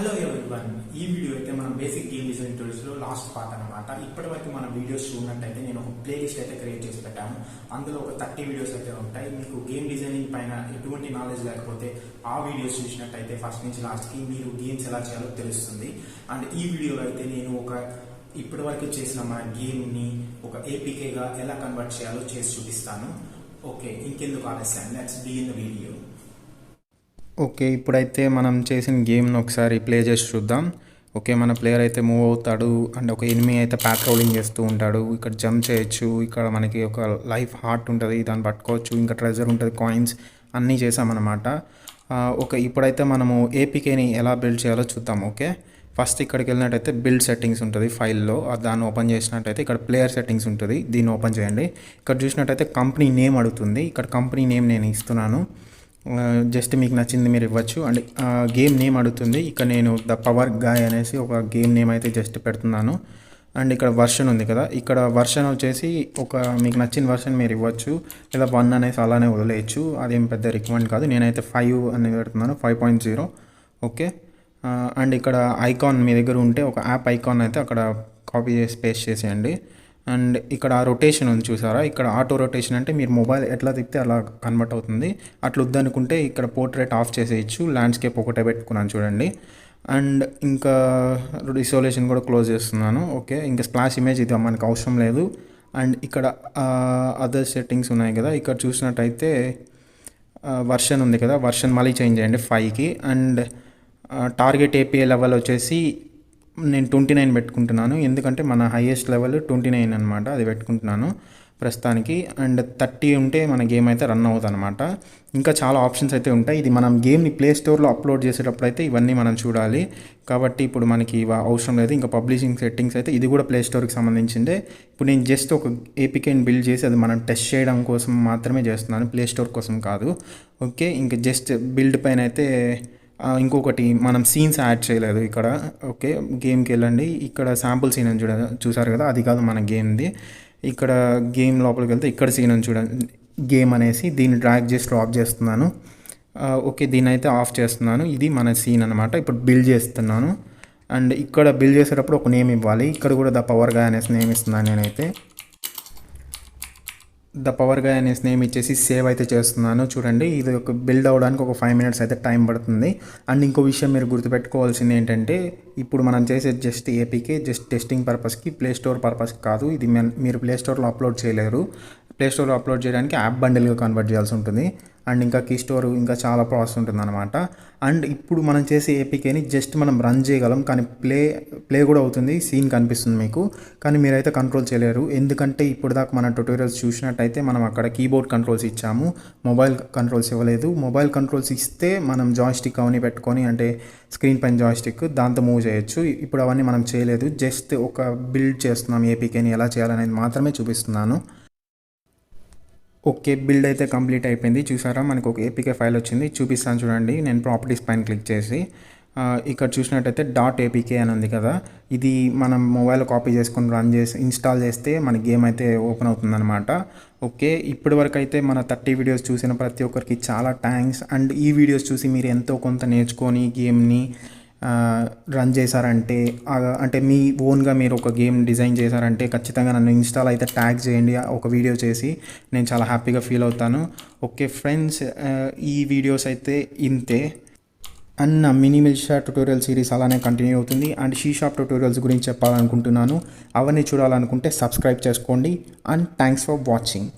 Hello everyone, ఈ video అయితే మనం బేసిక్ గేమ్ డిజైన్ టూల్స్ లో లాస్ట్ పార్ట్ అనమాట. ఇప్పటి వరకు మన వీడియోస్ చూడనట్టయితే నేను ఒక ప్లేలిస్ట్ అయితే క్రియేట్ చేసి పెట్టాను. అందులో ఒక 30 వీడియోస్ అయితే ఉంటాయి. మీకు గేమ్ డిజైనింగ్ పైన ఎటువంటి నాలెడ్జ్ లేకపోతే ఆ వీడియోస్ చూసినట్టయితే ఫస్ట్ నుంచి లాస్ట్ కి మీరు గేమ్స్ ఎలా చేయాలో తెలుస్తుంది. అండ్ ఈ వీడియోలో అయితే నేను ఇప్పటి వరకు చేసిన మన గేమ్ ని ఒక ఏపీకేగా ఎలా కన్వర్ట్ చేయాలో చేసి చూపిస్తాను. ఓకే, ఇంకెందుకు ఆలస్యం, let's begin the video. Okay, ఇప్పుడైతే మనం చేసిన గేమ్ను ఒకసారి ప్లే చేసి చూద్దాం. ఓకే, మన ప్లేయర్ అయితే మూవ్ అవుతాడు అండ్ ఒక ఎనిమీ అయితే ప్యాట్రోలింగ్ చేస్తూ ఉంటాడు. ఇక్కడ జంప్ చేయొచ్చు, ఇక్కడ మనకి ఒక లైఫ్ హార్ట్ ఉంటుంది, దాన్ని పట్టుకోవచ్చు, ఇంకా ట్రెజర్ ఉంటుంది, కాయిన్స్ అన్నీ చేసామన్నమాట. ఇప్పుడైతే మనము ఏపీకేని ఎలా బిల్డ్ చేయాలో చూద్దాం. ఓకే, ఫస్ట్ ఇక్కడికి వెళ్ళినట్టయితే బిల్డ్ సెట్టింగ్స్ ఉంటుంది ఫైల్లో, దాన్ని ఓపెన్ చేసినట్టయితే ఇక్కడ ప్లేయర్ సెట్టింగ్స్ ఉంటుంది, దీన్ని ఓపెన్ చేయండి. ఇక్కడ చూసినట్టయితే కంపెనీ నేమ్ అడుగుతుంది. ఇక్కడ కంపెనీ నేమ్ నేను ఇస్తున్నాను, జస్ట్ మీకు నచ్చింది మీరు ఇవ్వచ్చు. అండ్ గేమ్ నేమ్ అడుగుతుంది. ఇక్కడ నేను ద పవర్ గాయ్ అనేసి ఒక గేమ్ నేమ్ అయితే జస్ట్ పెడుతున్నాను. అండ్ ఇక్కడ వర్షన్ ఉంది కదా, ఇక్కడ వర్షన్ వచ్చేసి మీకు నచ్చిన వర్షన్ మీరు ఇవ్వచ్చు, లేదా 1 అనేసి అలానే వదిలేయచ్చు, అదేం పెద్ద రికమెండ్ కాదు. నేనైతే 5 అని పెడుతున్నాను, 5.0. ఓకే, అండ్ ఇక్కడ ఐకాన్ మీ దగ్గర ఉంటే ఒక యాప్ ఐకాన్ అయితే అక్కడ కాపీ చేసి పేస్ట్ చేసేయండి. అండ్ ఇక్కడ రొటేషన్ ఉంది చూసారా, ఇక్కడ ఆటో రొటేషన్ అంటే మీరు మొబైల్ ఎట్లా తిప్పితే అలా కన్వర్ట్ అవుతుంది. అట్లా వద్దనుకుంటే ఇక్కడ పోర్ట్రేట్ ఆఫ్ చేసేయచ్చు, ల్యాండ్స్కేప్ ఒకటే పెట్టుకున్నాను చూడండి. అండ్ ఇంకా రిజల్యూషన్ కూడా క్లోజ్ చేస్తున్నాను. ఓకే, ఇంకా స్ప్లాష్ ఇమేజ్ ఇది మనకు అవసరం లేదు. అండ్ ఇక్కడ అదర్ సెట్టింగ్స్ ఉన్నాయి కదా, ఇక్కడ చూసినట్టయితే వర్షన్ ఉంది కదా, వర్షన్ మళ్ళీ చేంజ్ చేయండి 5కి. అండ్ టార్గెట్ ఏపీఐ లెవెల్ వచ్చేసి నేను 29 పెట్టుకుంటున్నాను, ఎందుకంటే మన హైయెస్ట్ లెవెల్ 29 అనమాట, అది పెట్టుకుంటున్నాను ప్రస్తుతానికి. అండ్ 30 ఉంటే మన గేమ్ అయితే రన్ అవుతుంది అనమాట. ఇంకా చాలా ఆప్షన్స్ అయితే ఉంటాయి. ఇది మనం గేమ్ని ప్లే స్టోర్లో అప్లోడ్ చేసేటప్పుడు అయితే ఇవన్నీ మనం చూడాలి, కాబట్టి ఇప్పుడు మనకి అవసరం లేదు. ఇంకా పబ్లిషింగ్ సెట్టింగ్స్ అయితే ఇది కూడా ప్లే స్టోర్కి సంబంధించిందే. ఇప్పుడు నేను జస్ట్ ఒక ఏపీకేని బిల్డ్ చేసి అది మనం టెస్ట్ చేయడం కోసం మాత్రమే చేస్తున్నాను, ప్లే స్టోర్ కోసం కాదు. ఓకే, ఇంకా జస్ట్ బిల్డ్ పైన అయితే ఇంకొకటి మనం సీన్స్ యాడ్ చేయలేదు ఇక్కడ. ఓకే, గేమ్కి వెళ్ళండి, ఇక్కడ శాంపుల్ సీన్ అని చూసారు కదా, అది కాదు మన గేమ్ది. ఇక్కడ గేమ్ లోపలికి వెళ్తే ఇక్కడ సీన్ అని చూడండి, గేమ్ అనేసి, దీన్ని డ్రాగ్ చేసి డ్రాప్ చేస్తున్నాను. ఓకే, దీన్ని అయితే ఆఫ్ చేస్తున్నాను. ఇది మన సీన్ అనమాట. ఇప్పుడు బిల్డ్ చేస్తున్నాను. అండ్ ఇక్కడ బిల్డ్ చేసేటప్పుడు ఒక నేమ్ ఇవ్వాలి. ఇక్కడ కూడా ద పవర్ గాయ్ అనేసి నేమ్ ఇస్తున్నాను నేనైతే. ద పవర్ గాయ్ అనేసి నేమ్ ఇచ్చేసి సేవ్ అయితే చేస్తున్నాను. చూడండి, ఇది ఒక బిల్డ్ అవ్వడానికి ఒక 5 మినిట్స్ అయితే టైం పడుతుంది. అండ్ ఇంకో విషయం మీరు గుర్తుపెట్టుకోవాల్సింది ఏంటంటే, ఇప్పుడు మనం చేసేది జస్ట్ ఏపీకే, జస్ట్ టెస్టింగ్ పర్పస్కి, ప్లే స్టోర్ పర్పస్కి కాదు. ఇది మీరు ప్లే స్టోర్లో అప్లోడ్ చేయలేరు. ప్లే స్టోర్లో అప్లోడ్ చేయడానికి యాప్ బండిల్గా కన్వర్ట్ చేయాల్సి ఉంటుంది. అండ్ ఇంకా కీ స్టోర్, ఇంకా చాలా ప్రాసెస్ ఉంటుంది అనమాట. అండ్ ఇప్పుడు మనం చేసే ఏపీకేని జస్ట్ మనం రన్ చేయగలం, కానీ ప్లే కూడా అవుతుంది, సీన్ కనిపిస్తుంది మీకు, కానీ మీరైతే కంట్రోల్ చేయలేరు. ఎందుకంటే ఇప్పుడు దాకా మన ట్యుటోరియల్స్ చూసినట్టయితే మనం అక్కడ కీబోర్డ్ కంట్రోల్స్ ఇచ్చాము, మొబైల్ కంట్రోల్స్ ఇవ్వలేదు. మొబైల్ కంట్రోల్స్ ఇస్తే మనం జాయ్స్టిక్ అవన్నీ పెట్టుకొని, అంటే స్క్రీన్ పైన జాయ్స్టిక్, దాంతో మూవ్ చేయొచ్చు. ఇప్పుడు అవన్నీ మనం చేయలేదు, జస్ట్ ఒక బిల్డ్ చేస్తున్నాం ఏపీకేని ఎలా చేయాలనేది మాత్రమే చూపిస్తున్నాను. ఓకే, బిల్డ్ అయితే కంప్లీట్ అయిపోయింది. చూసారా, మనకు ఒక ఏపీకే ఫైల్ వచ్చింది, చూపిస్తాను చూడండి. నేను ప్రాపర్టీస్ పైన క్లిక్ చేసి ఇక్కడ చూసినట్టయితే .apk అని ఉంది కదా, ఇది మనం మొబైల్ కాపీ చేసుకొని రన్ చేసి ఇన్స్టాల్ చేస్తే మన గేమ్ అయితే ఓపెన్ అవుతుందన్నమాట. ఓకే, ఇప్పటి వరకు అయితే మన 30 వీడియోస్ చూసిన ప్రతి ఒక్కరికి చాలా థ్యాంక్స్. అండ్ ఈ వీడియోస్ చూసి మీరు ఎంతో కొంత నేర్చుకొని గేమ్ని రన్ చేశారంటే, అంటే మీ ఓన్గా మీరు ఒక గేమ్ డిజైన్ చేశారంటే ఖచ్చితంగా నన్ను ఇన్స్టాల్ అయితే ట్యాగ్ చేయండి ఒక వీడియో చేసి, నేను చాలా హ్యాపీగా ఫీల్ అవుతాను. ఓకే ఫ్రెండ్స్, ఈ వీడియోస్ అయితే ఇంతే. అండ్ నా మినీ మిల్షా ట్యుటోరియల్ సిరీస్ అలానే కంటిన్యూ అవుతుంది. అండ్ షీ షాప్ ట్యుటోరియల్స్ గురించి చెప్పాలనుకుంటున్నాను, అవన్నీ చూడాలనుకుంటే సబ్స్క్రైబ్ చేసుకోండి. And thanks for watching.